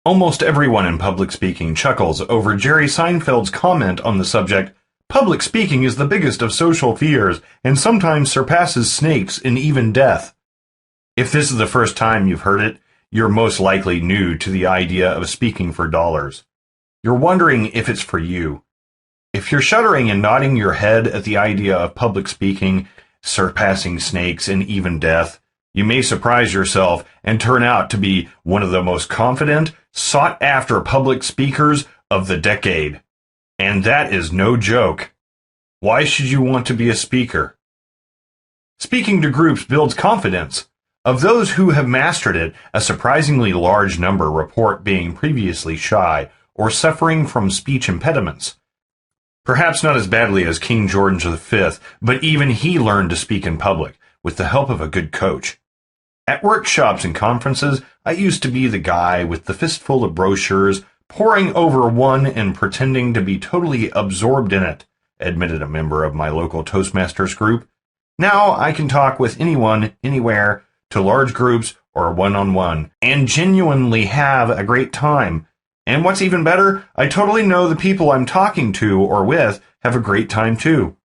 Almost everyone in public speaking chuckles over Jerry Seinfeld's comment on the subject, "Public speaking is the biggest of social fears and sometimes surpasses snakes in even death." If this is the first time you've heard it, you're most likely new to the idea of speaking for dollars. You're wondering if it's for you. If you're shuddering and nodding your head at the idea of public speaking surpassing snakes and even death, you may surprise yourself and turn out to be one of the most confident, sought-after public speakers of the decade. And that is no joke. Why should you want to be a speaker? Speaking to groups builds confidence. Of those who have mastered it, a surprisingly large number report being previously shy or suffering from speech impediments. Perhaps not as badly as King George V, but even he learned to speak in public with the help of a good coach. At workshops and conferences, I used to be the guy with the fistful of brochures, poring over one and pretending to be totally absorbed in it, admitted a member of my local Toastmasters group. Now I can talk with anyone, anywhere, to large groups or one-on-one, and genuinely have a great time. And what's even better, I totally know the people I'm talking to or with have a great time too.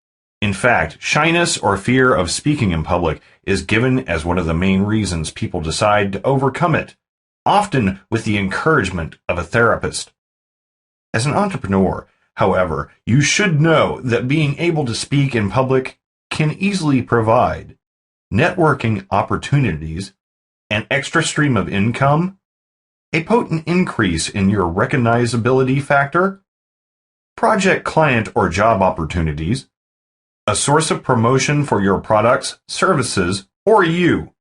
In fact, shyness or fear of speaking in public is given as one of the main reasons people decide to overcome it, often with the encouragement of a therapist. As an entrepreneur, however, you should know that being able to speak in public can easily provide networking opportunities, an extra stream of income, a potent increase in your recognizability factor, project client or job opportunities, a source of promotion for your products, services, or you,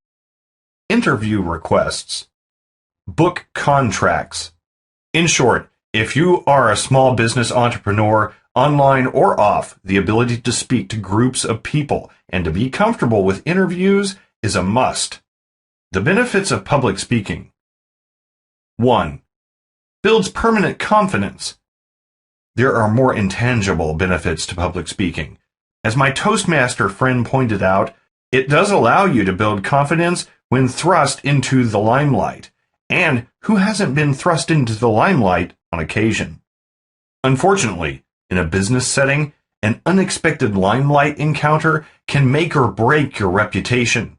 interview requests, book contracts. In short, if you are a small business entrepreneur, online or off, the ability to speak to groups of people and to be comfortable with interviews is a must. The benefits of public speaking. 1. Builds permanent confidence. There are more intangible benefits to public speaking. As my Toastmaster friend pointed out, it does allow you to build confidence when thrust into the limelight. And who hasn't been thrust into the limelight on occasion? Unfortunately, in a business setting, an unexpected limelight encounter can make or break your reputation.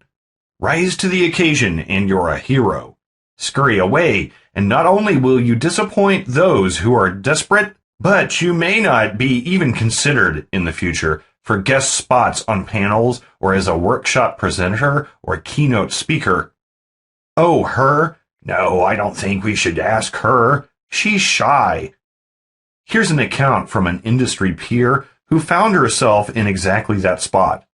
Rise to the occasion and you're a hero. Scurry away, and not only will you disappoint those who are desperate, but you may not be even considered in the future for guest spots on panels or as a workshop presenter or keynote speaker. Oh, her? No, I don't think we should ask her. She's shy. Here's an account from an industry peer who found herself in exactly that spot.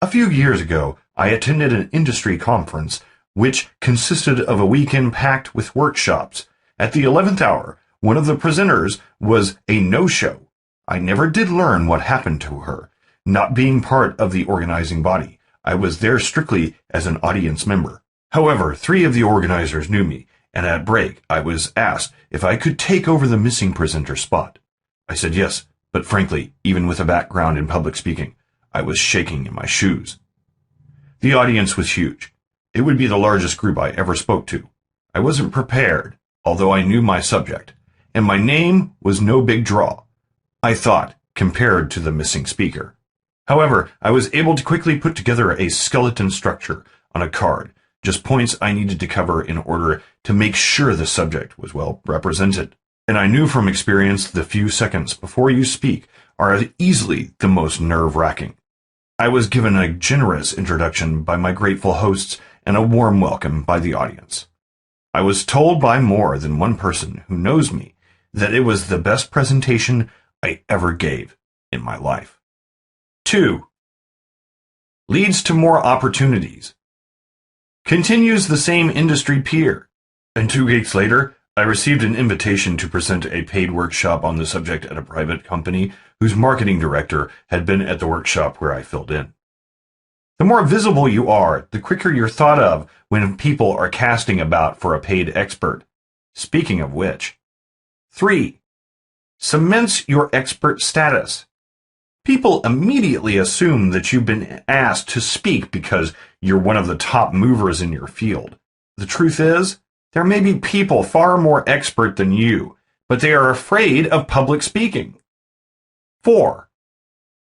A few years ago, I attended an industry conference which consisted of a weekend packed with workshops. At the 11th hour, one of the presenters was a no-show. I never did learn what happened to her. Not being part of the organizing body, I was there strictly as an audience member. However, 3 of the organizers knew me, and at break I was asked if I could take over the missing presenter spot. I said yes, but frankly, even with a background in public speaking, I was shaking in my shoes. The audience was huge. It would be the largest group I ever spoke to. I wasn't prepared, although I knew my subject, and my name was no big draw, I thought, compared to the missing speaker. However, I was able to quickly put together a skeleton structure on a card, just points I needed to cover in order to make sure the subject was well represented. And I knew from experience the few seconds before you speak are easily the most nerve-wracking. I was given a generous introduction by my grateful hosts and a warm welcome by the audience. I was told by more than one person who knows me that it was the best presentation I ever gave in my life. 2. Leads to more opportunities. Continues the same industry peer. And 2 weeks later, I received an invitation to present a paid workshop on the subject at a private company whose marketing director had been at the workshop where I filled in. The more visible you are, the quicker you're thought of when people are casting about for a paid expert. Speaking of which. 3. Cements your expert status. People immediately assume that you've been asked to speak because you're one of the top movers in your field. The truth is, There may be people far more expert than you, but they are afraid of public speaking. 4.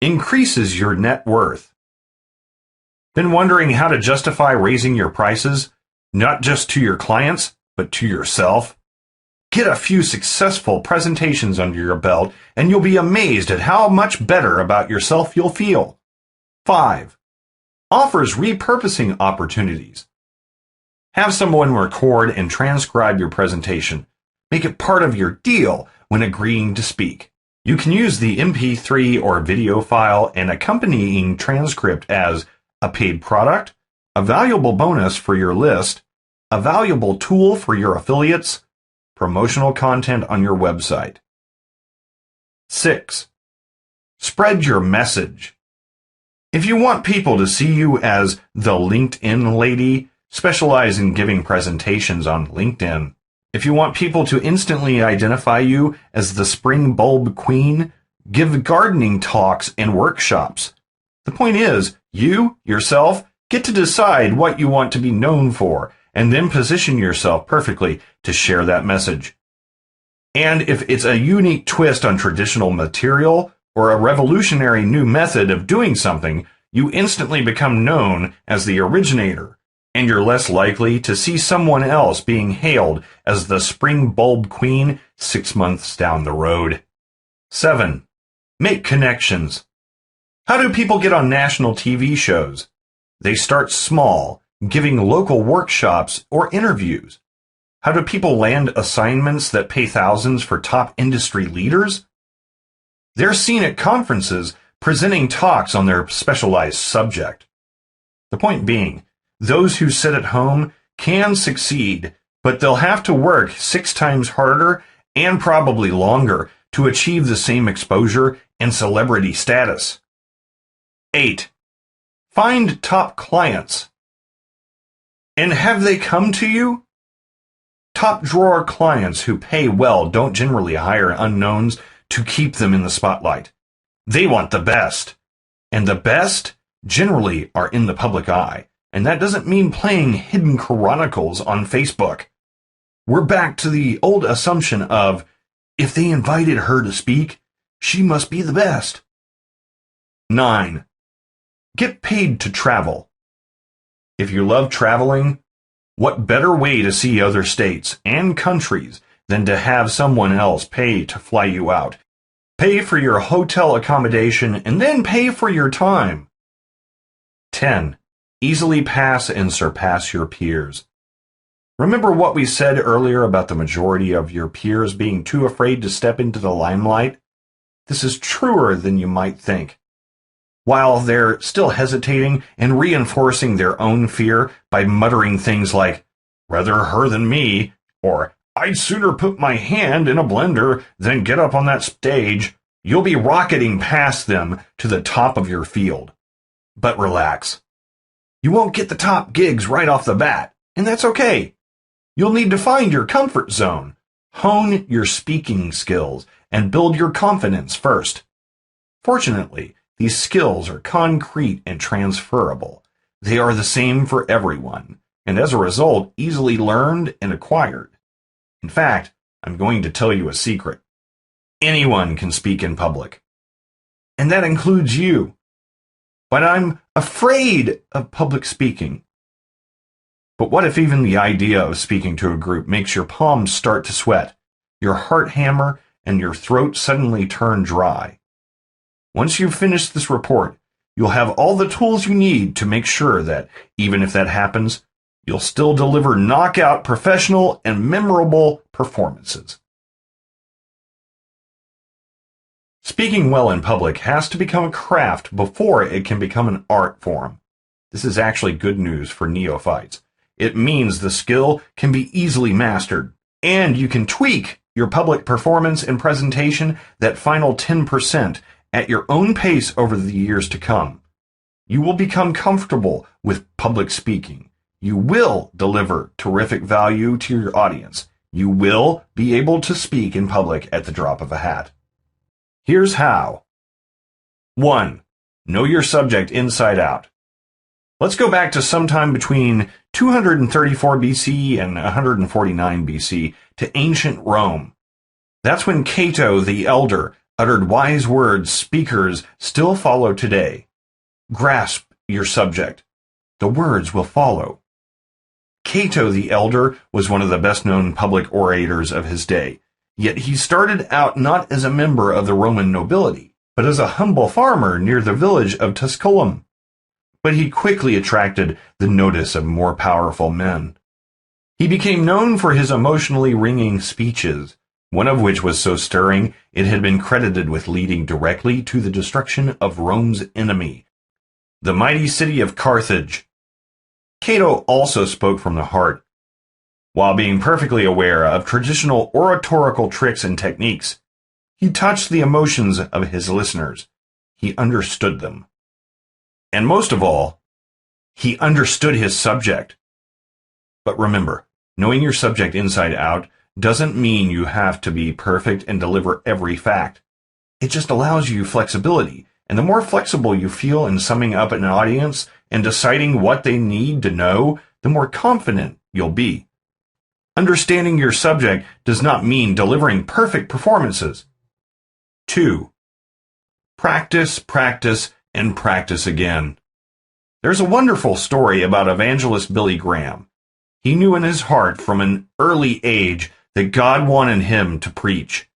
Increases your net worth. Been wondering how to justify raising your prices, not just to your clients, but to yourself? Get a few successful presentations under your belt, and you'll be amazed at how much better about yourself you'll feel. 5. Offers repurposing opportunities. Have someone record and transcribe your presentation. Make it part of your deal when agreeing to speak. You can use the MP3 or video file and accompanying transcript as a paid product, a valuable bonus for your list, a valuable tool for your affiliates, promotional content on your website. 6. Spread your message. If you want people to see you as the LinkedIn lady, specialize in giving presentations on LinkedIn. If you want people to instantly identify you as the spring bulb queen, give gardening talks and workshops. The point is, you, yourself, get to decide what you want to be known for, and then position yourself perfectly to share that message. And if it's a unique twist on traditional material or a revolutionary new method of doing something, you instantly become known as the originator, and you're less likely to see someone else being hailed as the spring bulb queen 6 months down the road. 7. Make connections. How do people get on national TV shows? They start small, giving local workshops or interviews. How do people land assignments that pay thousands for top industry leaders? They're seen at conferences presenting talks on their specialized subject. The point being, those who sit at home can succeed, but they'll have to work 6 times harder and probably longer to achieve the same exposure and celebrity status. 8. Find top clients. And have they come to you? Top drawer clients who pay well don't generally hire unknowns to keep them in the spotlight. They want the best. And the best generally are in the public eye. And that doesn't mean playing hidden chronicles on Facebook. We're back to the old assumption of, if they invited her to speak, she must be the best. 9. Get paid to travel. If you love traveling, what better way to see other states and countries than to have someone else pay to fly you out, pay for your hotel accommodation, and then pay for your time? 10. Easily pass and surpass your peers. Remember what we said earlier about the majority of your peers being too afraid to step into the limelight? This is truer than you might think. While they're still hesitating and reinforcing their own fear by muttering things like, rather her than me, or I'd sooner put my hand in a blender than get up on that stage, you'll be rocketing past them to the top of your field. But relax. You won't get the top gigs right off the bat, and that's okay. You'll need to find your comfort zone, hone your speaking skills, and build your confidence first. Fortunately, these skills are concrete and transferable. They are the same for everyone, and as a result, easily learned and acquired. In fact, I'm going to tell you a secret. Anyone can speak in public. And that includes you. But I'm afraid of public speaking. But what if even the idea of speaking to a group makes your palms start to sweat, your heart hammer, and your throat suddenly turn dry? Once you've finished this report, you'll have all the tools you need to make sure that, even if that happens, you'll still deliver knockout professional and memorable performances. Speaking well in public has to become a craft before it can become an art form. This is actually good news for neophytes. It means the skill can be easily mastered, and you can tweak your public performance and presentation that final 10% at your own pace over the years to come. You will become comfortable with public speaking. You will deliver terrific value to your audience. You will be able to speak in public at the drop of a hat. Here's how. 1. Know your subject inside out. Let's go back to sometime between 234 BC and 149 BC to ancient Rome. That's when Cato the Elder uttered wise words speakers still follow today. Grasp your subject. The words will follow. Cato the Elder was one of the best-known public orators of his day, yet he started out not as a member of the Roman nobility, but as a humble farmer near the village of Tusculum. But he quickly attracted the notice of more powerful men. He became known for his emotionally ringing speeches, one of which was so stirring it had been credited with leading directly to the destruction of Rome's enemy, the mighty city of Carthage. Cato also spoke from the heart. While being perfectly aware of traditional oratorical tricks and techniques, he touched the emotions of his listeners. He understood them. And most of all, he understood his subject. But remember, knowing your subject inside out doesn't mean you have to be perfect and deliver every fact. It just allows you flexibility, and the more flexible you feel in summing up an audience and deciding what they need to know, the more confident you'll be. Understanding your subject does not mean delivering perfect performances. 2. Practice, practice, and practice again. There's a wonderful story about evangelist Billy Graham. He knew in his heart from an early age that God wanted him to preach.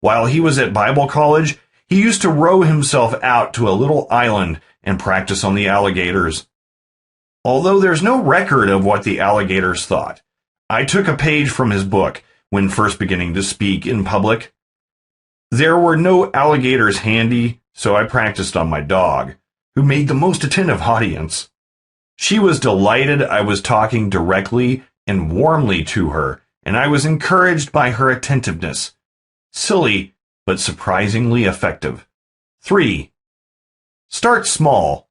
While he was at Bible college, he used to row himself out to a little island and practice on the alligators. Although there's no record of what the alligators thought, I took a page from his book when first beginning to speak in public. There were no alligators handy, so I practiced on my dog, who made the most attentive audience. She was delighted I was talking directly and warmly to her, and I was encouraged by her attentiveness. Silly, but surprisingly effective. 3. Start small.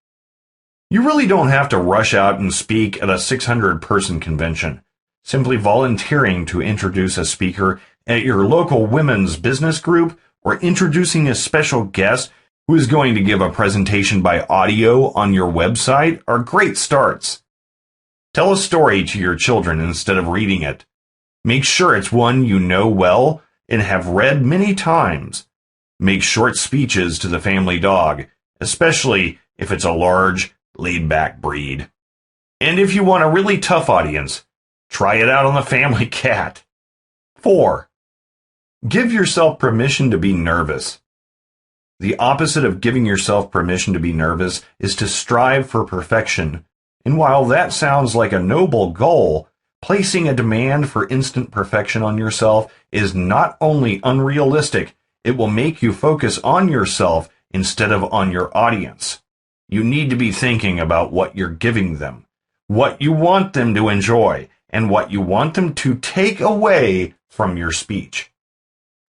You really don't have to rush out and speak at a 600-person convention. Simply volunteering to introduce a speaker at your local women's business group or introducing a special guest who is going to give a presentation by audio on your website are great starts. Tell a story to your children instead of reading it. Make sure it's one you know well and have read many times. Make short speeches to the family dog, especially if it's a large, laid-back breed. And if you want a really tough audience, try it out on the family cat. 4. Give yourself permission to be nervous. The opposite of giving yourself permission to be nervous is to strive for perfection. And while that sounds like a noble goal, placing a demand for instant perfection on yourself is not only unrealistic, it will make you focus on yourself instead of on your audience. You need to be thinking about what you're giving them, what you want them to enjoy, and what you want them to take away from your speech.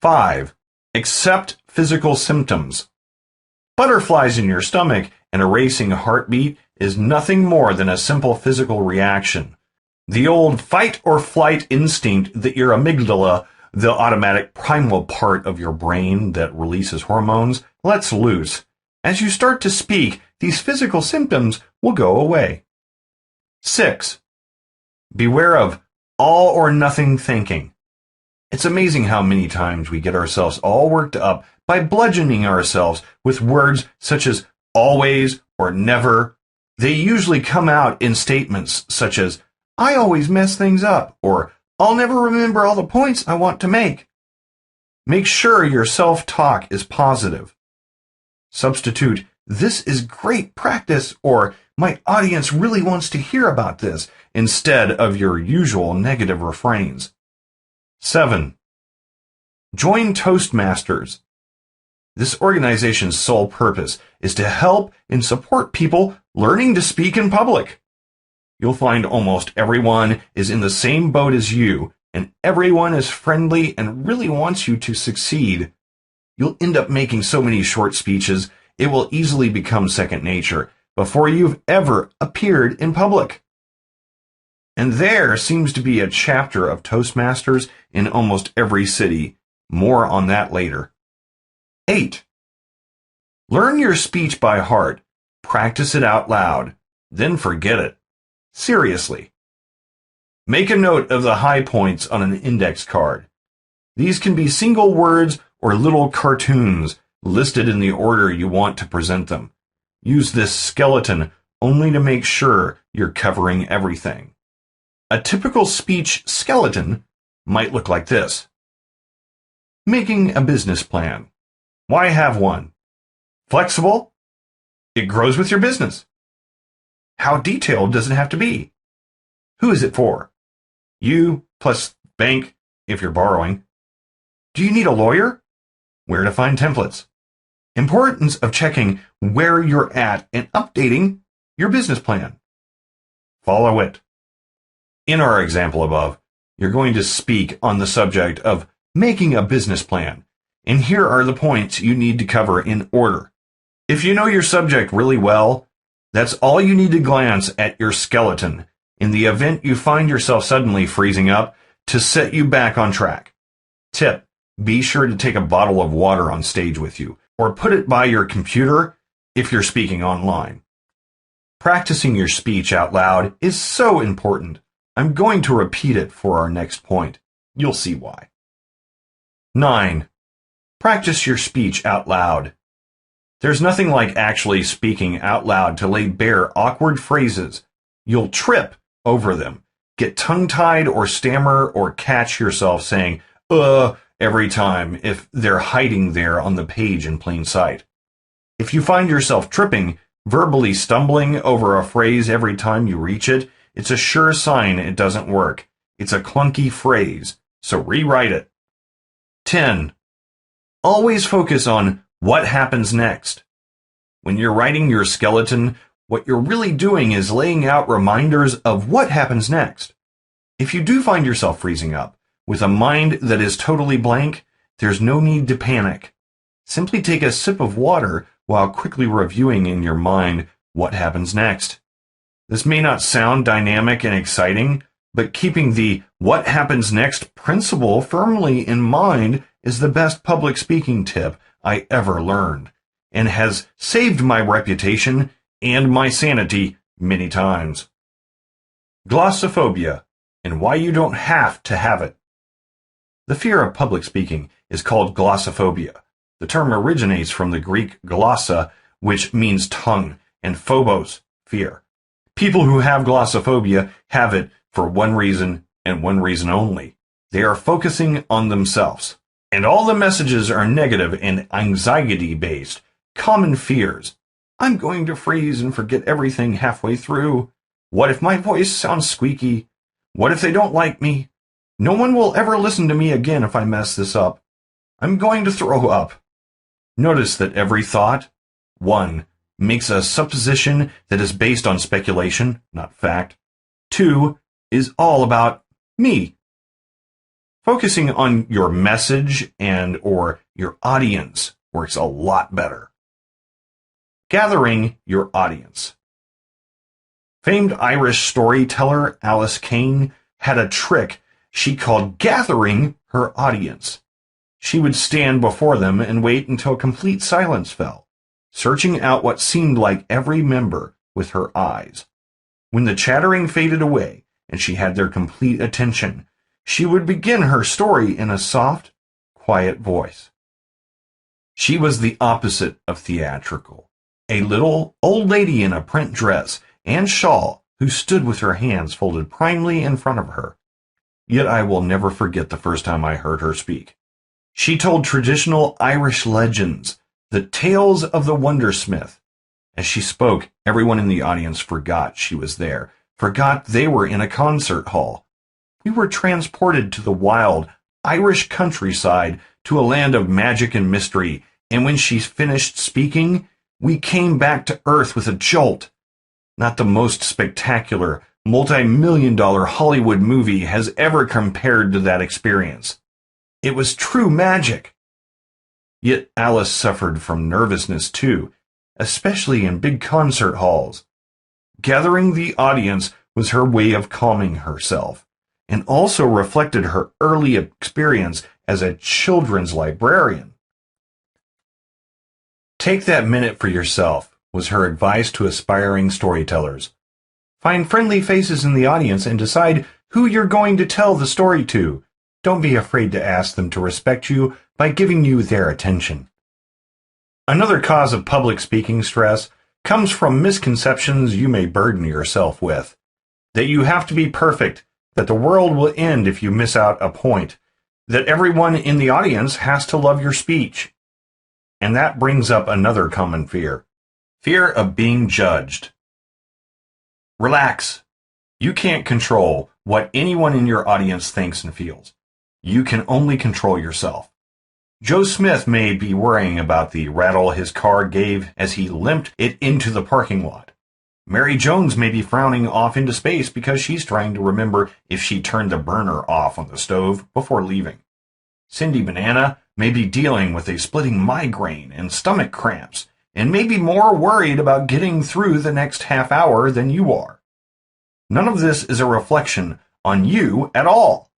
5. Accept physical symptoms. Butterflies in your stomach and a racing heartbeat is nothing more than a simple physical reaction. The old fight or flight instinct that your amygdala, the automatic primal part of your brain that releases hormones, lets loose. As you start to speak, these physical symptoms will go away. 6. Beware of all or nothing thinking. It's amazing how many times we get ourselves all worked up by bludgeoning ourselves with words such as always or never. They usually come out in statements such as, I always mess things up, or I'll never remember all the points I want to make. Make sure your self-talk is positive. Substitute, this is great practice, or my audience really wants to hear about this, instead of your usual negative refrains. 7. Join Toastmasters. This organization's sole purpose is to help and support people learning to speak in public. You'll find almost everyone is in the same boat as you, and everyone is friendly and really wants you to succeed. You'll end up making so many short speeches, it will easily become second nature before you've ever appeared in public. And there seems to be a chapter of Toastmasters in almost every city. More on that later. 8. Learn your speech by heart. Practice it out loud. Then forget it. Seriously, Make a note of the high points on an index card. These can be single words or little cartoons listed in the order you want to present them. Use this skeleton only to make sure you're covering everything. A typical speech skeleton might look like this. Making a business plan. Why have one? Flexible? It grows with your business. How detailed does it have to be? Who is it for? You plus bank if you're borrowing. Do you need a lawyer? Where to find templates? Importance of checking where you're at and updating your business plan. Follow it. In our example above, you're going to speak on the subject of making a business plan, and here are the points you need to cover in order. If you know your subject really well, that's all you need to glance at your skeleton in the event you find yourself suddenly freezing up to set you back on track. Tip: be sure to take a bottle of water on stage with you, or put it by your computer if you're speaking online. Practicing your speech out loud is so important. I'm going to repeat it for our next point. You'll see why. 9. Practice your speech out loud. There's nothing like actually speaking out loud to lay bare awkward phrases. You'll trip over them, get tongue-tied or stammer or catch yourself saying, every time if they're hiding there on the page in plain sight. If you find yourself tripping, verbally stumbling over a phrase every time you reach it, it's a sure sign it doesn't work. It's a clunky phrase, so rewrite it. 10. Always focus on what happens next. When you're writing your skeleton, what you're really doing is laying out reminders of what happens next. If you do find yourself freezing up, with a mind that is totally blank, there's no need to panic. Simply take a sip of water while quickly reviewing in your mind what happens next. This may not sound dynamic and exciting, but keeping the what happens next principle firmly in mind is the best public speaking tip I ever learned, and has saved my reputation and my sanity many times. Glossophobia, and why you don't have to have it. The fear of public speaking is called glossophobia. The term originates from the Greek glossa, which means tongue, and phobos, fear. People who have glossophobia have it for one reason and one reason only. They are focusing on themselves. And all the messages are negative and anxiety-based, common fears. I'm going to freeze and forget everything halfway through. What if my voice sounds squeaky? What if they don't like me? No one will ever listen to me again if I mess this up. I'm going to throw up. Notice that every thought, 1, makes a supposition that is based on speculation, not fact. 2, is all about me. Focusing on your message and or your audience works a lot better. Gathering your audience. Famed Irish storyteller Alice Cain had a trick she called gathering her audience. She would stand before them and wait until complete silence fell, searching out what seemed like every member with her eyes. When the chattering faded away and she had their complete attention, she would begin her story in a soft, quiet voice. She was the opposite of theatrical, a little old lady in a print dress and shawl who stood with her hands folded primely in front of her. Yet I will never forget the first time I heard her speak. She told traditional Irish legends, the tales of the Wondersmith. As she spoke, everyone in the audience forgot she was there, forgot they were in a concert hall. We were transported to the wild Irish countryside, to a land of magic and mystery, and when she finished speaking, we came back to earth with a jolt. Not the most spectacular, multi-million-dollar Hollywood movie has ever compared to that experience. It was true magic. Yet Alice suffered from nervousness too, especially in big concert halls. Gathering the audience was her way of calming herself, and also reflected her early experience as a children's librarian. Take that minute for yourself, was her advice to aspiring storytellers. Find friendly faces in the audience and decide who you're going to tell the story to. Don't be afraid to ask them to respect you by giving you their attention. Another cause of public speaking stress comes from misconceptions you may burden yourself with. That you have to be perfect, that the world will end if you miss out a point, that everyone in the audience has to love your speech. And that brings up another common fear. Fear of being judged. Relax. You can't control what anyone in your audience thinks and feels. You can only control yourself. Joe Smith may be worrying about the rattle his car gave as he limped it into the parking lot. Mary Jones may be frowning off into space because she's trying to remember if she turned the burner off on the stove before leaving. Cindy Banana may be dealing with a splitting migraine and stomach cramps, and may be more worried about getting through the next half hour than you are. None of this is a reflection on you at all.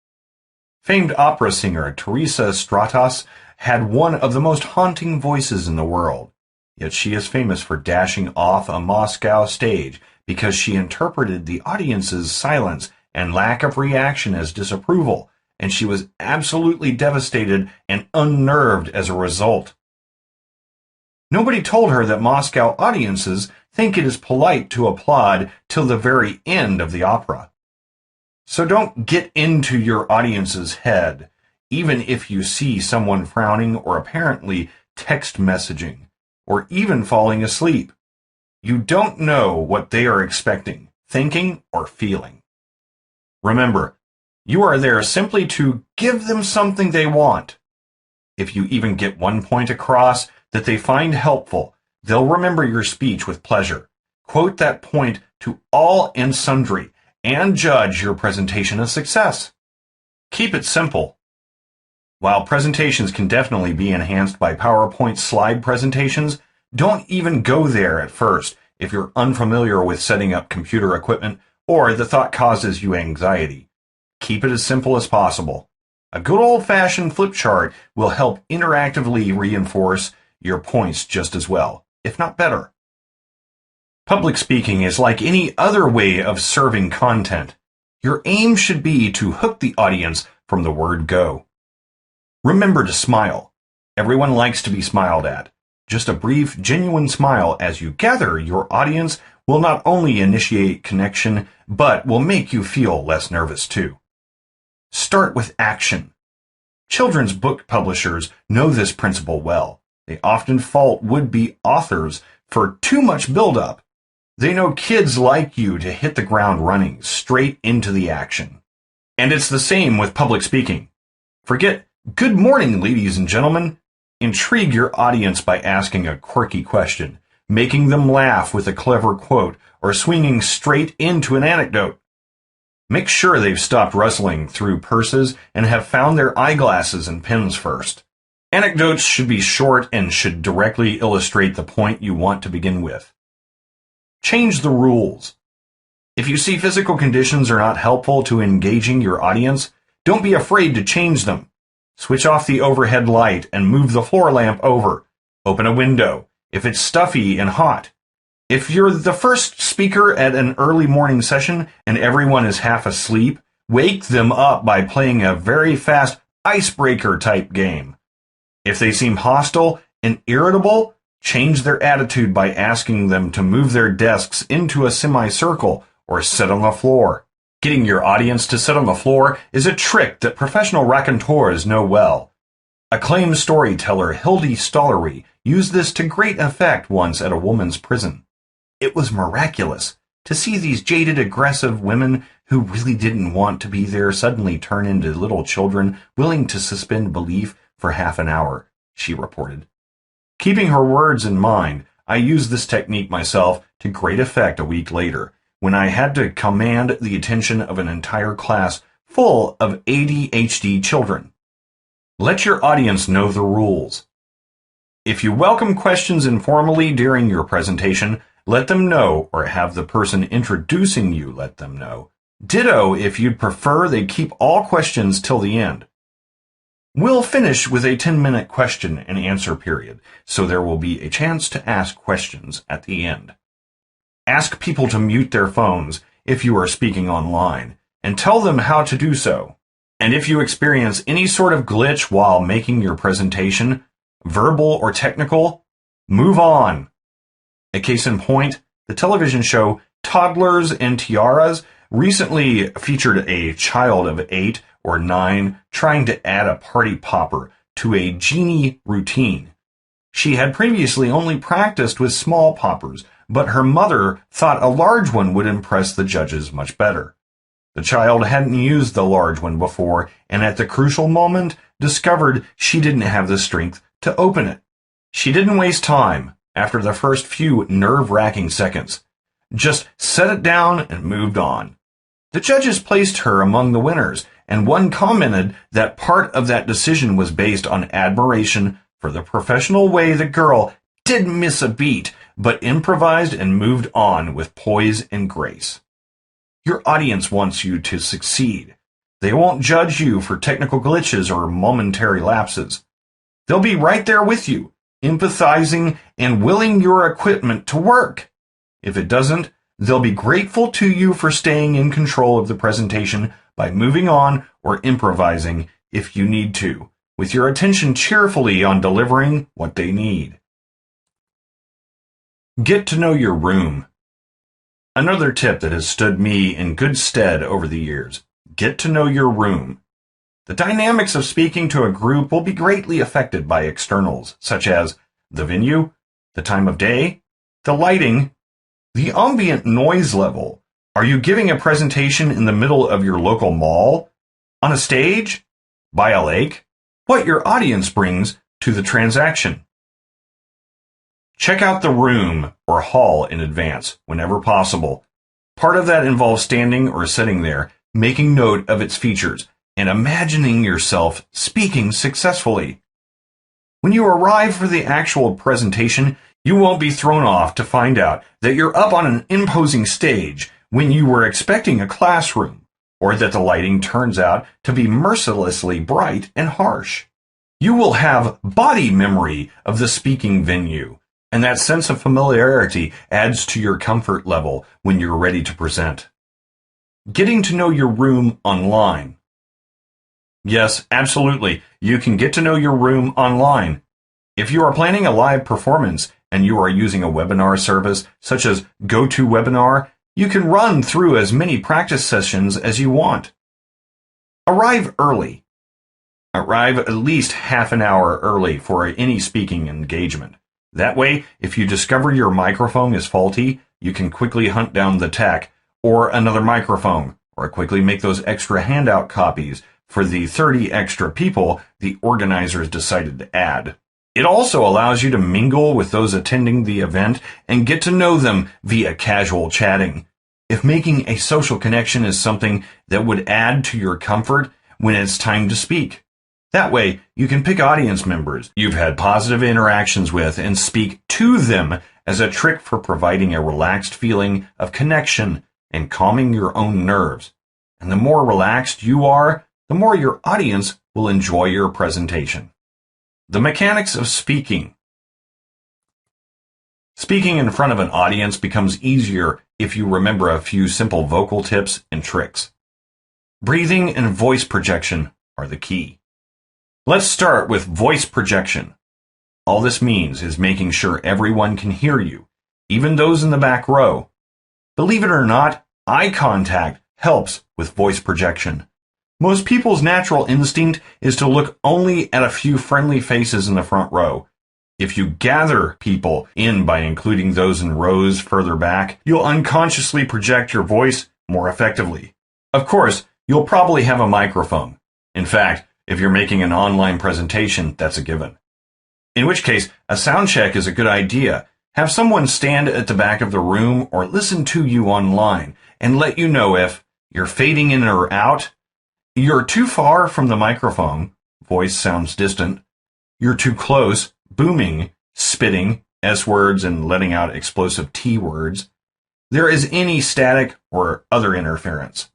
Famed opera singer Teresa Stratas had one of the most haunting voices in the world, yet she is famous for dashing off a Moscow stage because she interpreted the audience's silence and lack of reaction as disapproval, and she was absolutely devastated and unnerved as a result. Nobody told her that Moscow audiences think it is polite to applaud till the very end of the opera. So don't get into your audience's head, even if you see someone frowning or apparently text messaging, or even falling asleep. You don't know what they are expecting, thinking, or feeling. Remember, you are there simply to give them something they want. If you even get one point across that they find helpful, they'll remember your speech with pleasure, quote that point to all and sundry, and judge your presentation a success. Keep it simple. While presentations can definitely be enhanced by PowerPoint slide presentations, don't even go there at first if you're unfamiliar with setting up computer equipment or the thought causes you anxiety. Keep it as simple as possible. A good old-fashioned flip chart will help interactively reinforce your points just as well, if not better. Public speaking is like any other way of serving content. Your aim should be to hook the audience from the word go. Remember to smile. Everyone likes to be smiled at. Just a brief, genuine smile as you gather your audience will not only initiate connection, but will make you feel less nervous too. Start with action. Children's book publishers know this principle well. They often fault would-be authors for too much build-up. They know kids like you to hit the ground running, straight into the action. And it's the same with public speaking. Forget, "Good morning, ladies and gentlemen." Intrigue your audience by asking a quirky question, making them laugh with a clever quote, or swinging straight into an anecdote. Make sure they've stopped rustling through purses and have found their eyeglasses and pens first. Anecdotes should be short and should directly illustrate the point you want to begin with. Change the rules. If you see physical conditions are not helpful to engaging your audience, don't be afraid to change them. Switch off the overhead light and move the floor lamp over. Open a window if it's stuffy and hot. If you're the first speaker at an early morning session and everyone is half asleep, wake them up by playing a very fast icebreaker type game. If they seem hostile and irritable, change their attitude by asking them to move their desks into a semicircle or sit on the floor. Getting your audience to sit on the floor is a trick that professional raconteurs know well. Acclaimed storyteller Hildy Stollery used this to great effect once at a woman's prison. It was miraculous to see these jaded, aggressive women who really didn't want to be there suddenly turn into little children willing to suspend belief for half an hour, she reported. Keeping her words in mind, I used this technique myself to great effect a week later, when I had to command the attention of an entire class full of ADHD children. Let your audience know the rules. If you welcome questions informally during your presentation, let them know, or have the person introducing you let them know. Ditto if you'd prefer they keep all questions till the end. We'll finish with a 10-minute question and answer period, so there will be a chance to ask questions at the end. Ask people to mute their phones if you are speaking online. and tell them how to do so. And if you experience any sort of glitch while making your presentation, verbal or technical, move on. A case in point, the television show Toddlers and Tiaras recently featured a child of 8 or 9 trying to add a party popper to a genie routine. She had previously only practiced with small poppers, but her mother thought a large one would impress the judges much better. The child hadn't used the large one before, and at the crucial moment discovered she didn't have the strength to open it. She didn't waste time after the first few nerve-wracking seconds. Just set it down and moved on. The judges placed her among the winners, and one commented that part of that decision was based on admiration for the professional way the girl didn't miss a beat, but improvised and moved on with poise and grace. Your audience wants you to succeed. They won't judge you for technical glitches or momentary lapses. They'll be right there with you, empathizing and willing your equipment to work. If it doesn't, they'll be grateful to you for staying in control of the presentation by moving on or improvising if you need to, with your attention cheerfully on delivering what they need. Get to know your room. Another tip that has stood me in good stead over the years: get to know your room. The dynamics of speaking to a group will be greatly affected by externals, such as the venue, the time of day, the lighting, the ambient noise level. Are you giving a presentation in the middle of your local mall, on a stage, by a lake? What your audience brings to the transaction. Check out the room or hall in advance, whenever possible. Part of that involves standing or sitting there, making note of its features, and imagining yourself speaking successfully. When you arrive for the actual presentation, you won't be thrown off to find out that you're up on an imposing stage when you were expecting a classroom, or that the lighting turns out to be mercilessly bright and harsh. You will have body memory of the speaking venue, and that sense of familiarity adds to your comfort level when you're ready to present. Getting to know your room online. Yes, absolutely, you can get to know your room online. If you are planning a live performance and you are using a webinar service such as GoToWebinar, you can run through as many practice sessions as you want. Arrive early. Arrive at least half an hour early for any speaking engagement. That way, if you discover your microphone is faulty, you can quickly hunt down the tech or another microphone, or quickly make those extra handout copies for the 30 extra people the organizers decided to add. It also allows you to mingle with those attending the event and get to know them via casual chatting. If making a social connection is something that would add to your comfort when it's time to speak. That way, you can pick audience members you've had positive interactions with and speak to them as a trick for providing a relaxed feeling of connection and calming your own nerves. And the more relaxed you are, the more your audience will enjoy your presentation. The mechanics of speaking. Speaking in front of an audience becomes easier if you remember a few simple vocal tips and tricks. Breathing and voice projection are the key. Let's start with voice projection. All this means is making sure everyone can hear you, even those in the back row. Believe it or not, eye contact helps with voice projection. Most people's natural instinct is to look only at a few friendly faces in the front row. If you gather people in by including those in rows further back, you'll unconsciously project your voice more effectively. Of course, you'll probably have a microphone. In fact, if you're making an online presentation, that's a given. In which case, a sound check is a good idea. Have someone stand at the back of the room or listen to you online and let you know if you're fading in or out, you're too far from the microphone, voice sounds distant, you're too close, booming, spitting, S words and letting out explosive T words, there is any static or other interference.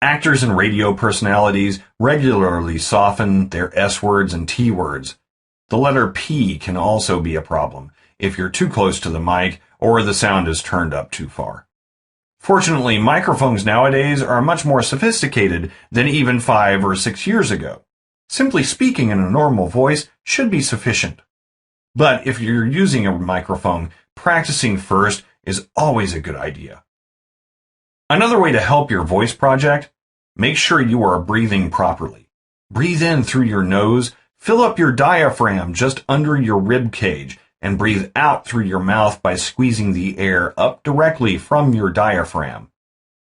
Actors and radio personalities regularly soften their S words and T words. The letter P can also be a problem if you're too close to the mic or the sound is turned up too far. Fortunately, microphones nowadays are much more sophisticated than even 5 or 6 years ago. Simply speaking in a normal voice should be sufficient. But if you're using a microphone, practicing first is always a good idea. Another way to help your voice project: make sure you are breathing properly. Breathe in through your nose, fill up your diaphragm just under your rib cage, and breathe out through your mouth by squeezing the air up directly from your diaphragm.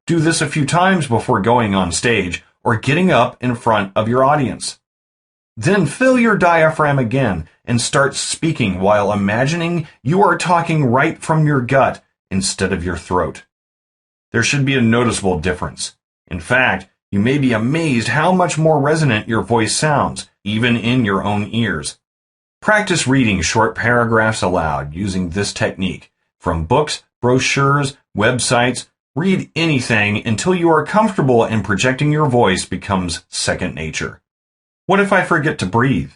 Do this a few times before going on stage or getting up in front of your audience. Then fill your diaphragm again and start speaking while imagining you are talking right from your gut instead of your throat. There should be a noticeable difference. In fact, you may be amazed how much more resonant your voice sounds, even in your own ears. Practice reading short paragraphs aloud using this technique. From books, brochures, websites, read anything until you are comfortable and projecting your voice becomes second nature. What if I forget to breathe?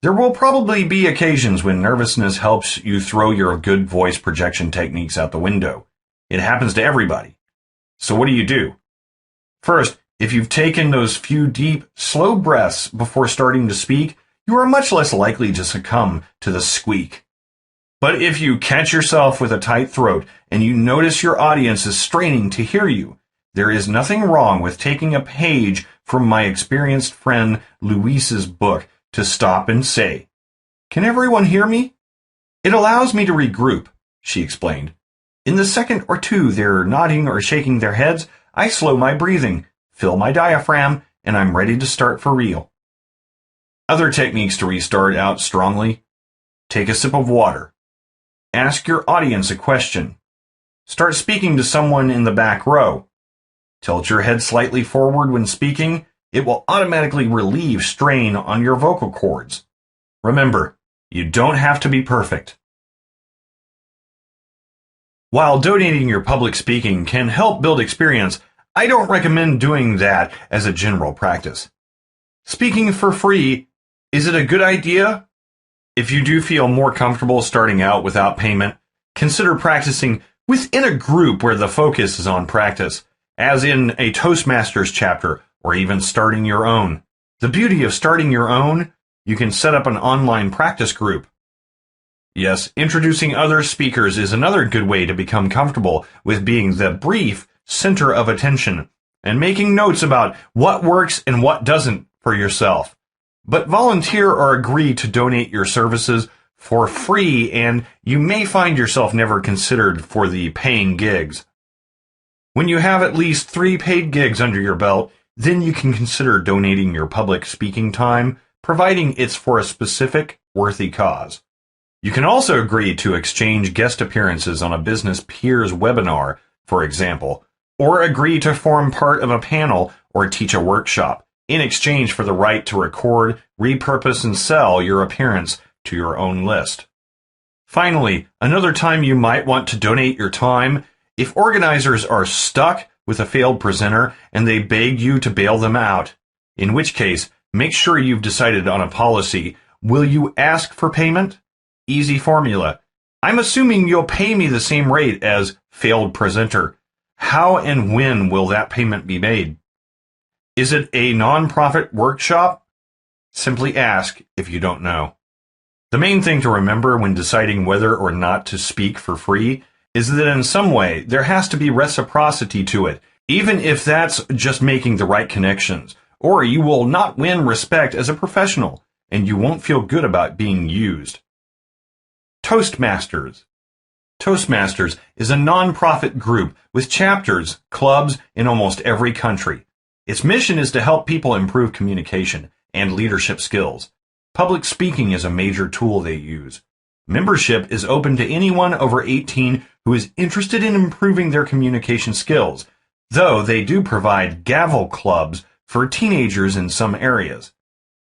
There will probably be occasions when nervousness helps you throw your good voice projection techniques out the window. It happens to everybody. So what do? First, if you've taken those few deep, slow breaths before starting to speak, you are much less likely to succumb to the squeak. But if you catch yourself with a tight throat and you notice your audience is straining to hear you, there is nothing wrong with taking a page from my experienced friend Luis's book to stop and say, "Can everyone hear me?" It allows me to regroup, she explained. In the second or two they're nodding or shaking their heads, I slow my breathing, fill my diaphragm, and I'm ready to start for real. Other techniques to restart out strongly: take a sip of water. Ask your audience a question. Start speaking to someone in the back row. Tilt your head slightly forward when speaking. It will automatically relieve strain on your vocal cords. Remember, you don't have to be perfect. While donating your public speaking can help build experience, I don't recommend doing that as a general practice. Speaking for free, is it a good idea? If you do feel more comfortable starting out without payment, consider practicing within a group where the focus is on practice, as in a Toastmasters chapter or even starting your own. The beauty of starting your own, you can set up an online practice group. Yes, introducing other speakers is another good way to become comfortable with being the brief center of attention and making notes about what works and what doesn't for yourself. But volunteer or agree to donate your services for free, and you may find yourself never considered for the paying gigs. When you have at least 3 paid gigs under your belt, then you can consider donating your public speaking time, providing it's for a specific, worthy cause. You can also agree to exchange guest appearances on a business peers webinar, for example, or agree to form part of a panel or teach a workshop, in exchange for the right to record, repurpose, and sell your appearance to your own list. Finally, another time you might want to donate your time: if organizers are stuck with a failed presenter and they beg you to bail them out, in which case, make sure you've decided on a policy. Will you ask for payment? Easy formula. I'm assuming you'll pay me the same rate as failed presenter. How and when will that payment be made? Is it a nonprofit workshop? Simply ask if you don't know. The main thing to remember when deciding whether or not to speak for free is that in some way there has to be reciprocity to it, even if that's just making the right connections, or you will not win respect as a professional, and you won't feel good about being used. Toastmasters. Toastmasters is a non-profit group with chapters, clubs in almost every country. Its mission is to help people improve communication and leadership skills. Public speaking is a major tool they use. Membership is open to anyone over 18 who is interested in improving their communication skills, though they do provide gavel clubs for teenagers in some areas.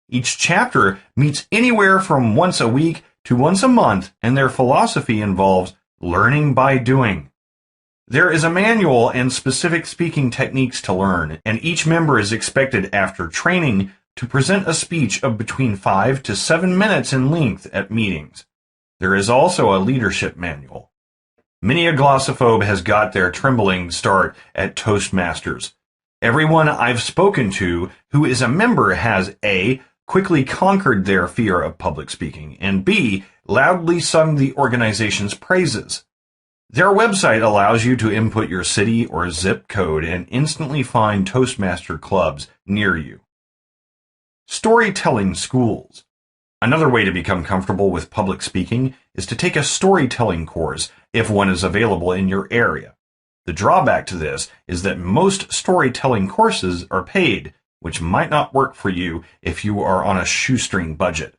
Each chapter meets anywhere from once a week to once a month, and their philosophy involves learning by doing. There is a manual and specific speaking techniques to learn, and each member is expected after training to present a speech of between 5 to 7 minutes in length at meetings. There is also a leadership manual. Many a glossophobe has got their trembling start at Toastmasters. Everyone I've spoken to who is a member has A, quickly conquered their fear of public speaking, and B, loudly sung the organization's praises. Their website allows you to input your city or zip code and instantly find Toastmaster clubs near you. Storytelling schools. Another way to become comfortable with public speaking is to take a storytelling course if one is available in your area. The drawback to this is that most storytelling courses are paid, which might not work for you if you are on a shoestring budget.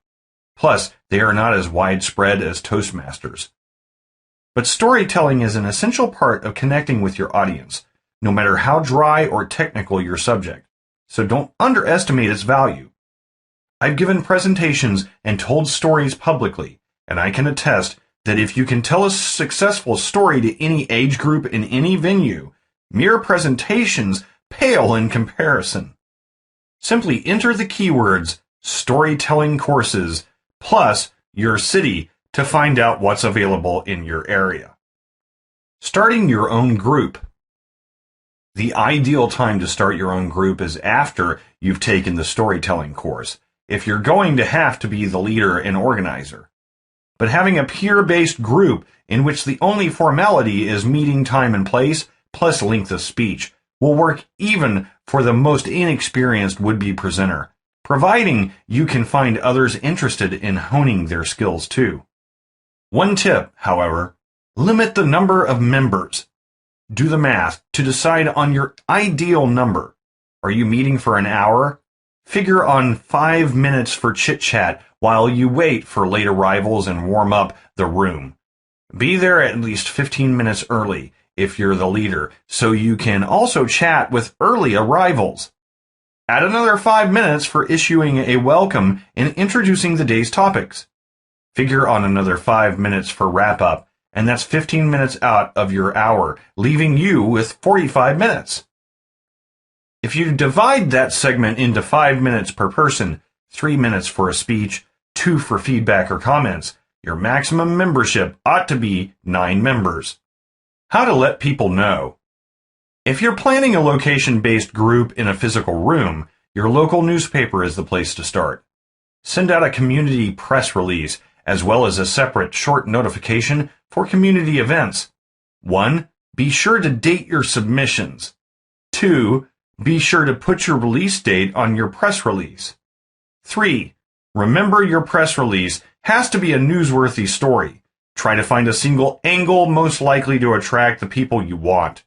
Plus, they are not as widespread as Toastmasters. But storytelling is an essential part of connecting with your audience, no matter how dry or technical your subject, so don't underestimate its value. I've given presentations and told stories publicly, and I can attest that if you can tell a successful story to any age group in any venue, mere presentations pale in comparison. Simply enter the keywords storytelling courses plus your city to find out what's available in your area. Starting your own group. The ideal time to start your own group is after you've taken the storytelling course, if you're going to have to be the leader and organizer. But having a peer-based group in which the only formality is meeting time and place plus length of speech will work even for the most inexperienced would-be presenter, providing you can find others interested in honing their skills too. One tip, however, limit the number of members. Do the math to decide on your ideal number. Are you meeting for an hour? Figure on 5 minutes for chit-chat while you wait for late arrivals and warm up the room. Be there at least 15 minutes early if you're the leader, so you can also chat with early arrivals. Add another 5 minutes for issuing a welcome and introducing the day's topics. Figure on another 5 minutes for wrap-up, and that's 15 minutes out of your hour, leaving you with 45 minutes. If you divide that segment into 5 minutes per person, 3 minutes for a speech, 2 for feedback or comments, your maximum membership ought to be 9 members. How to let people know. If you're planning a location-based group in a physical room, your local newspaper is the place to start. Send out a community press release, as well as a separate short notification for community events. 1. Be sure to date your submissions. 2. Be sure to put your release date on your press release. 3. Remember your press release has to be a newsworthy story. Try to find a single angle most likely to attract the people you want.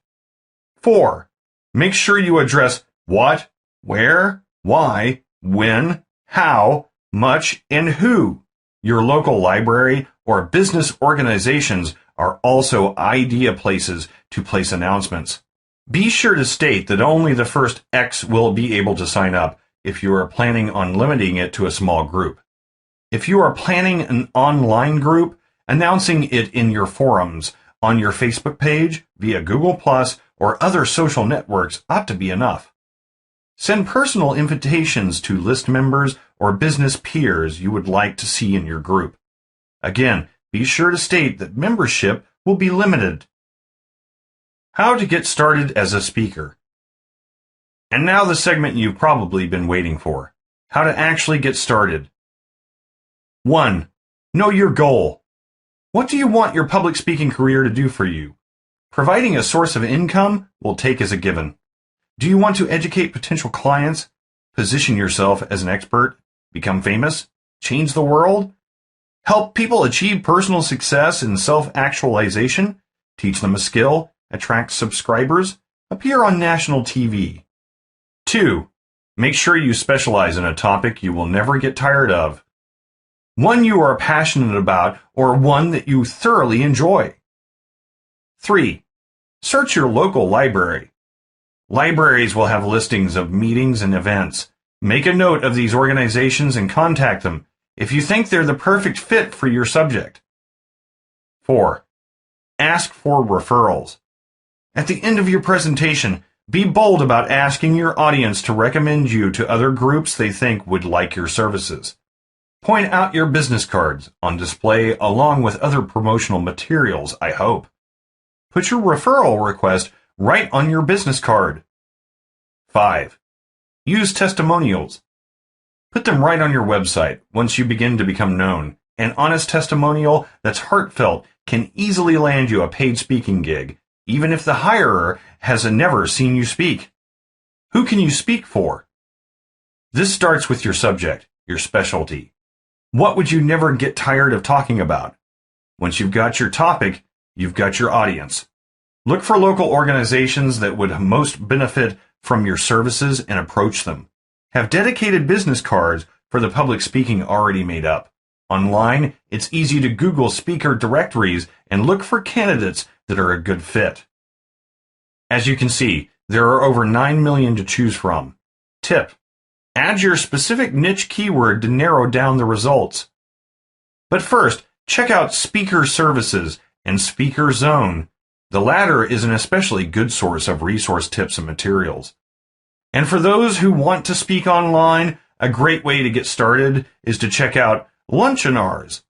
4. Make sure you address what, where, why, when, how, much, and who. Your local library or business organizations are also ideal places to place announcements. Be sure to state that only the first X will be able to sign up if you are planning on limiting it to a small group. If you are planning an online group, announcing it in your forums, on your Facebook page, via Google+, or other social networks ought to be enough. Send personal invitations to list members or business peers you would like to see in your group. Again, be sure to state that membership will be limited. How to get started as a speaker. And now the segment you've probably been waiting for. How to actually get started. 1. Know your goal. What do you want your public speaking career to do for you? Providing a source of income will take as a given. Do you want to educate potential clients? Position yourself as an expert? Become famous? Change the world? Help people achieve personal success and self-actualization? Teach them a skill? Attract subscribers? Appear on national TV? 2. Make sure you specialize in a topic you will never get tired of. One you are passionate about or one that you thoroughly enjoy. 3. Search your local library. Libraries will have listings of meetings and events. Make a note of these organizations and contact them if you think they're the perfect fit for your subject. 4. Ask for referrals. At the end of your presentation, be bold about asking your audience to recommend you to other groups they think would like your services. Point out your business cards on display along with other promotional materials, I hope. Put your referral request right on your business card. 5. Use testimonials. Put them right on your website once you begin to become known. An honest testimonial that's heartfelt can easily land you a paid speaking gig, even if the hirer has never seen you speak. Who can you speak for? This starts with your subject, your specialty. What would you never get tired of talking about? Once you've got your topic, you've got your audience. Look for local organizations that would most benefit from your services and approach them. Have dedicated business cards for the public speaking already made up. Online, it's easy to Google speaker directories and look for candidates that are a good fit. As you can see, there are over 9 million to choose from. Tip: add your specific niche keyword to narrow down the results. But first, check out Speaker Services and Speaker Zone. The latter is an especially good source of resource tips and materials. And for those who want to speak online, a great way to get started is to check out Lunchinars.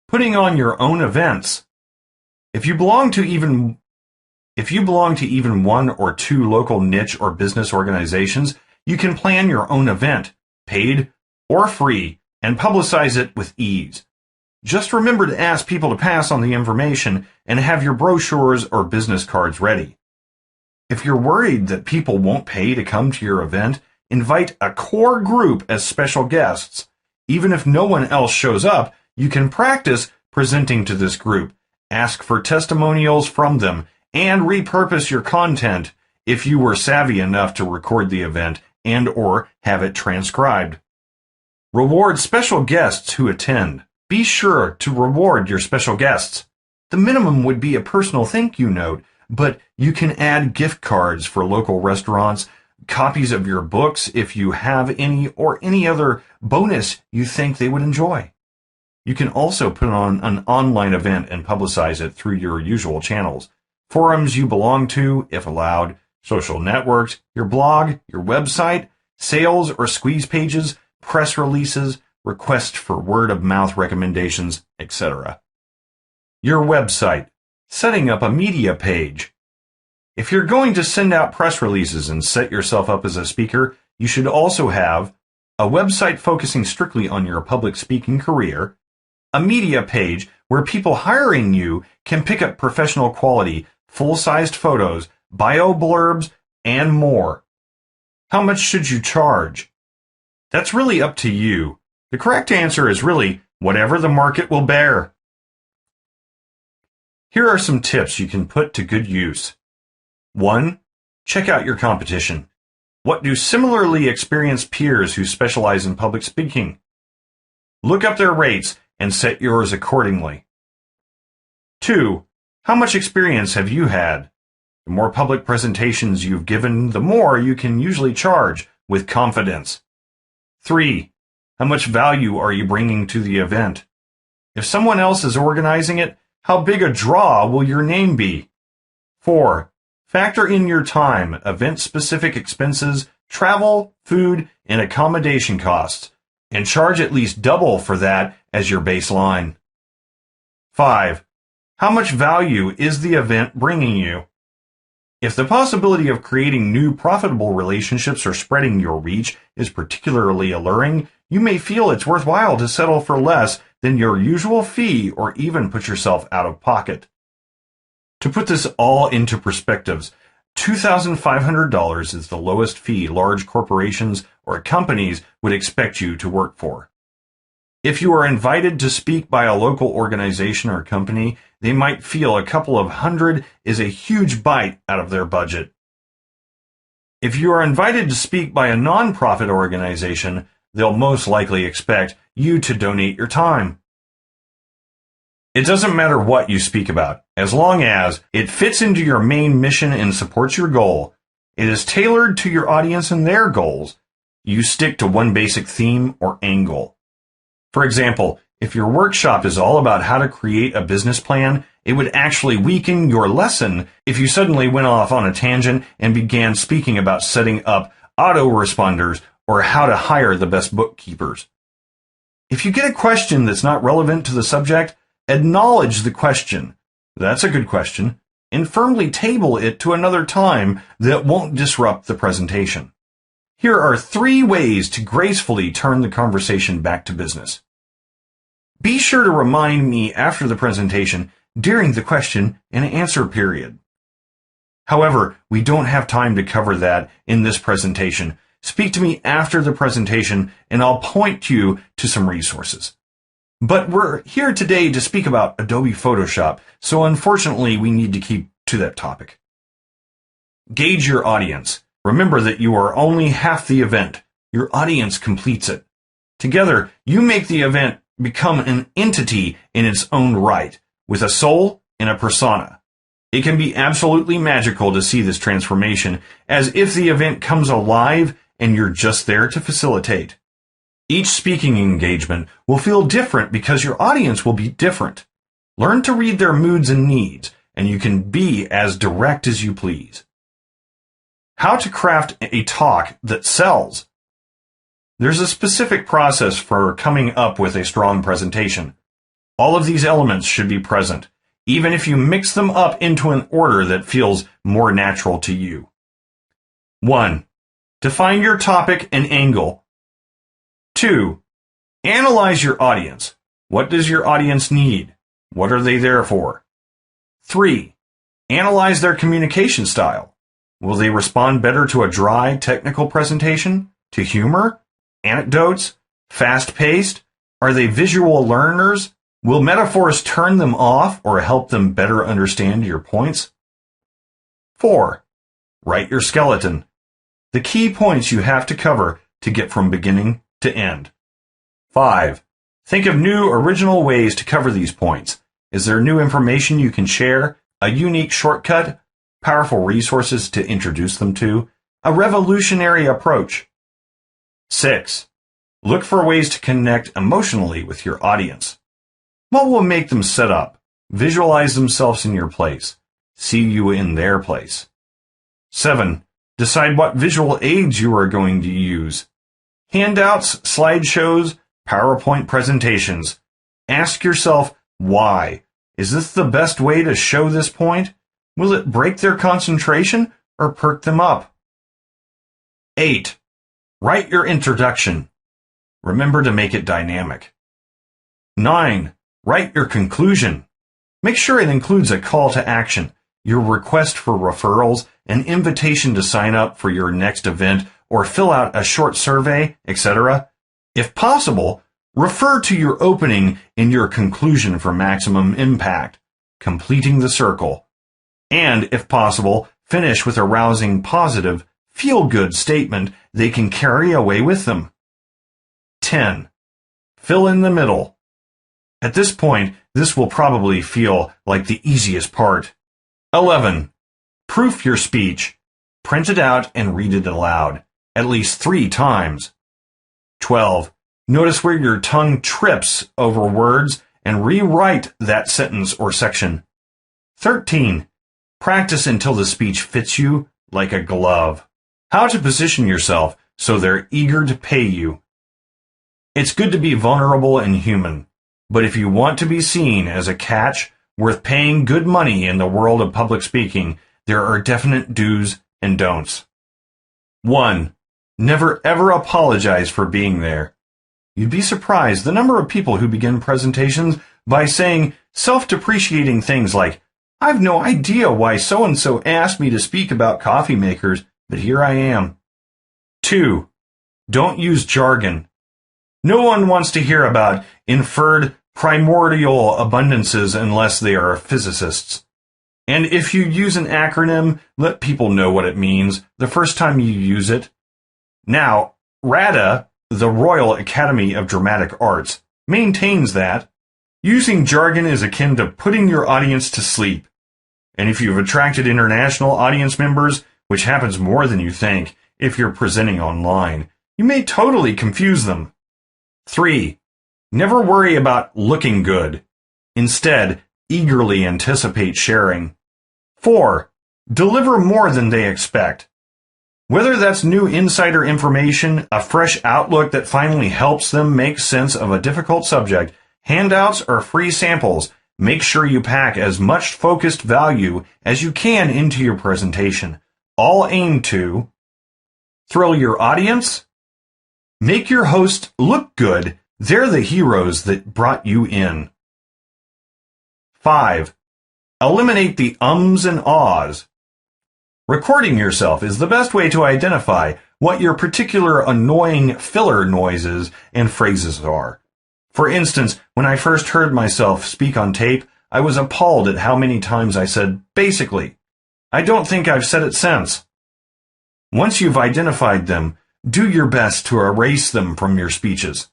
Putting on your own events. If you belong to even one or two local niche or business organizations, you can plan your own event, paid or free, and publicize it with ease. Just remember to ask people to pass on the information and have your brochures or business cards ready. If you're worried that people won't pay to come to your event, invite a core group as special guests. Even if no one else shows up, you can practice presenting to this group, ask for testimonials from them, and repurpose your content if you were savvy enough to record the event and/or have it transcribed. Reward special guests who attend. Be sure to reward your special guests. The minimum would be a personal thank you note, but you can add gift cards for local restaurants, copies of your books if you have any, or any other bonus you think they would enjoy. You can also put on an online event and publicize it through your usual channels. Forums you belong to, if allowed, social networks, your blog, your website, sales or squeeze pages, press releases, requests for word-of-mouth recommendations, etc. Your website. Setting up a media page. If you're going to send out press releases and set yourself up as a speaker, you should also have a website focusing strictly on your public speaking career, a media page where people hiring you can pick up professional quality, full-sized photos, bio blurbs, and more. How much should you charge? That's really up to you. The correct answer is really whatever the market will bear. Here are some tips you can put to good use. 1. Check out your competition. What do similarly experienced peers who specialize in public speaking? Look up their rates and set yours accordingly. 2. How much experience have you had? The more public presentations you've given, the more you can usually charge with confidence. 3. How much value are you bringing to the event? If someone else is organizing it, how big a draw will your name be? 4. Factor in your time, event-specific expenses, travel, food, and accommodation costs, and charge at least double for that as your baseline. 5. How much value is the event bringing you? If the possibility of creating new profitable relationships or spreading your reach is particularly alluring, you may feel it's worthwhile to settle for less than your usual fee or even put yourself out of pocket. To put this all into perspectives, $2,500 is the lowest fee large corporations or companies would expect you to work for. If you are invited to speak by a local organization or company, they might feel a couple of hundred is a huge bite out of their budget. If you are invited to speak by a nonprofit organization, they'll most likely expect you to donate your time. It doesn't matter what you speak about, as long as it fits into your main mission and supports your goal. It is tailored to your audience and their goals. You stick to one basic theme or angle. For example, if your workshop is all about how to create a business plan, it would actually weaken your lesson if you suddenly went off on a tangent and began speaking about setting up autoresponders or how to hire the best bookkeepers. If you get a question that's not relevant to the subject, acknowledge the question. That's a good question. and firmly table it to another time that won't disrupt the presentation. Here are 3 ways to gracefully turn the conversation back to business. Be sure to remind me after the presentation during the question and answer period. However, we don't have time to cover that in this presentation. Speak to me after the presentation and I'll point you to some resources. But we're here today to speak about Adobe Photoshop, so unfortunately we need to keep to that topic. Gauge your audience. Remember that you are only half the event. Your audience completes it. Together, you make the event become an entity in its own right, with a soul and a persona. It can be absolutely magical to see this transformation, as if the event comes alive and you're just there to facilitate. Each speaking engagement will feel different because your audience will be different. Learn to read their moods and needs, and you can be as direct as you please. How to craft a talk that sells. There's a specific process for coming up with a strong presentation. All of these elements should be present, even if you mix them up into an order that feels more natural to you. 1. Define your topic and angle. 2. Analyze your audience. What does your audience need? What are they there for? 3. Analyze their communication style. Will they respond better to a dry, technical presentation? To humor? Anecdotes? Fast-paced? Are they visual learners? Will metaphors turn them off or help them better understand your points? 4. Write your skeleton. The key points you have to cover to get from beginning to end. 5. Think of new, original ways to cover these points. Is there new information you can share? A unique shortcut? Powerful resources to introduce them to? A revolutionary approach? 6. Look for ways to connect emotionally with your audience. What will make them set up, visualize themselves in your place, see you in their place? 7. Decide what visual aids you are going to use. Handouts, slideshows, PowerPoint presentations. Ask yourself, why? Is this the best way to show this point? Will it break their concentration or perk them up? 8. Write your introduction. Remember to make it dynamic. 9. Write your conclusion. Make sure it includes a call to action, your request for referrals, an invitation to sign up for your next event, or fill out a short survey, etc. If possible, refer to your opening in your conclusion for maximum impact, completing the circle. And, if possible, finish with a rousing, positive, feel-good statement they can carry away with them. 10. Fill in the middle. At this point, this will probably feel like the easiest part. 11. Proof your speech. Print it out and read it aloud, at least 3 times. 12. Notice where your tongue trips over words and rewrite that sentence or section. 13. Practice until the speech fits you like a glove. How to position yourself so they're eager to pay you. It's good to be vulnerable and human, but if you want to be seen as a catch worth paying good money in the world of public speaking, there are definite do's and don'ts. 1. Never ever apologize for being there. You'd be surprised the number of people who begin presentations by saying self-depreciating things like, "I've no idea why so-and-so asked me to speak about coffee makers, but here I am." 2. Don't use jargon. No one wants to hear about inferred primordial abundances unless they are physicists. And if you use an acronym, let people know what it means the first time you use it. Now, RADA, the Royal Academy of Dramatic Arts, maintains that using jargon is akin to putting your audience to sleep. And if you've attracted international audience members, which happens more than you think if you're presenting online, you may totally confuse them. 3. Never worry about looking good. Instead, eagerly anticipate sharing. 4. Deliver more than they expect. Whether that's new insider information, a fresh outlook that finally helps them make sense of a difficult subject, handouts, or free samples, Make sure you pack as much focused value as you can into your presentation, all aimed to thrill your audience, make your host look good. They're the heroes that brought you in. 5. Eliminate the ums and ahs. Recording yourself is the best way to identify what your particular annoying filler noises and phrases are. For instance, when I first heard myself speak on tape, I was appalled at how many times I said, basically. I don't think I've said it since. Once you've identified them, do your best to erase them from your speeches.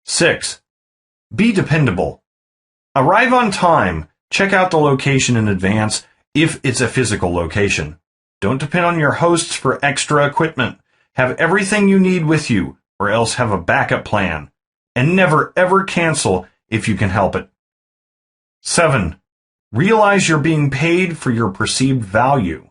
6. Be dependable. Arrive on time. Check out the location in advance if it's a physical location. Don't depend on your hosts for extra equipment. Have everything you need with you, or else have a backup plan. And never ever cancel if you can help it. 7. Realize you're being paid for your perceived value.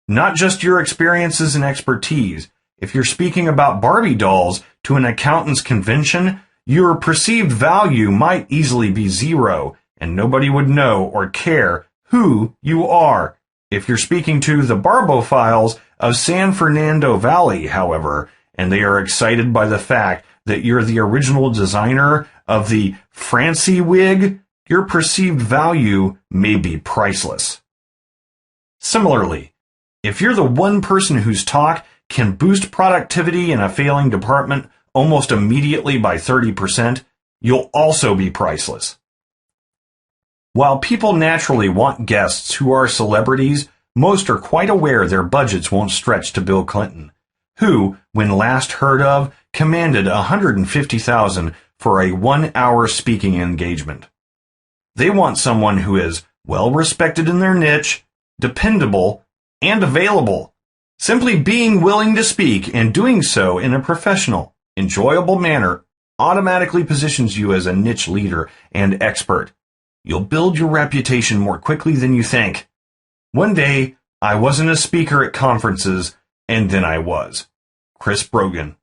Not just your experiences and expertise. If you're speaking about Barbie dolls to an accountant's convention, your perceived value might easily be 0, and nobody would know or care who you are. If you're speaking to the Barbophiles of San Fernando Valley, however, and they are excited by the fact that you're the original designer of the Francie wig, your perceived value may be priceless. Similarly, if you're the one person whose talk can boost productivity in a failing department almost immediately by 30%, you'll also be priceless. While people naturally want guests who are celebrities, most are quite aware their budgets won't stretch to Bill Clinton, who, when last heard of, commanded $150,000 for a 1-hour speaking engagement. They want someone who is well respected in their niche, dependable, and available. Simply being willing to speak and doing so in a professional, enjoyable manner automatically positions you as a niche leader and expert. You'll build your reputation more quickly than you think. One day, I wasn't a speaker at conferences, and then I was. Chris Brogan.